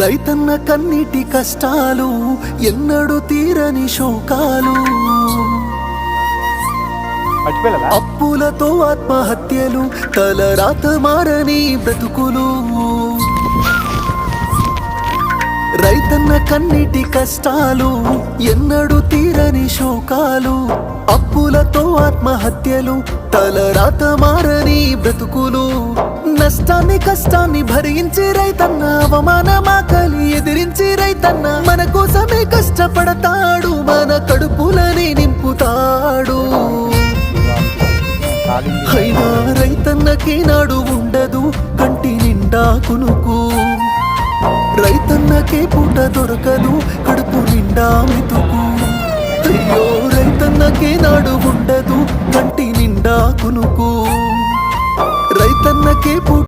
రైతన్న కన్నీటి కష్టాలు ఎన్నడూ తీరని శోకాలు, అప్పులతో ఆత్మహత్యలు, తలరాత మారని బ్రతుకులు. రైతన్న కన్నీటి కష్టాలు ఎన్నడూ తీరని శోకాలు, అప్పులతో ఆత్మహత్యలు, తలరాత మారని బ్రతుకులు. నష్టాన్ని కష్టాన్ని భరించి రైతన్న, అవమానమాకలి ఎదిరించి రైతన్న మన కోసమే కష్టపడతాడు, మన కడుపులని నింపుతాడు. అయినా రైతన్నకి నాడు ఉండదు కంటి నిండా కునుకు, రైతన్నకే పూట దొరకదు కడుపు నిండా మెతుకు. అయ్యో రైతన్నకే నాడు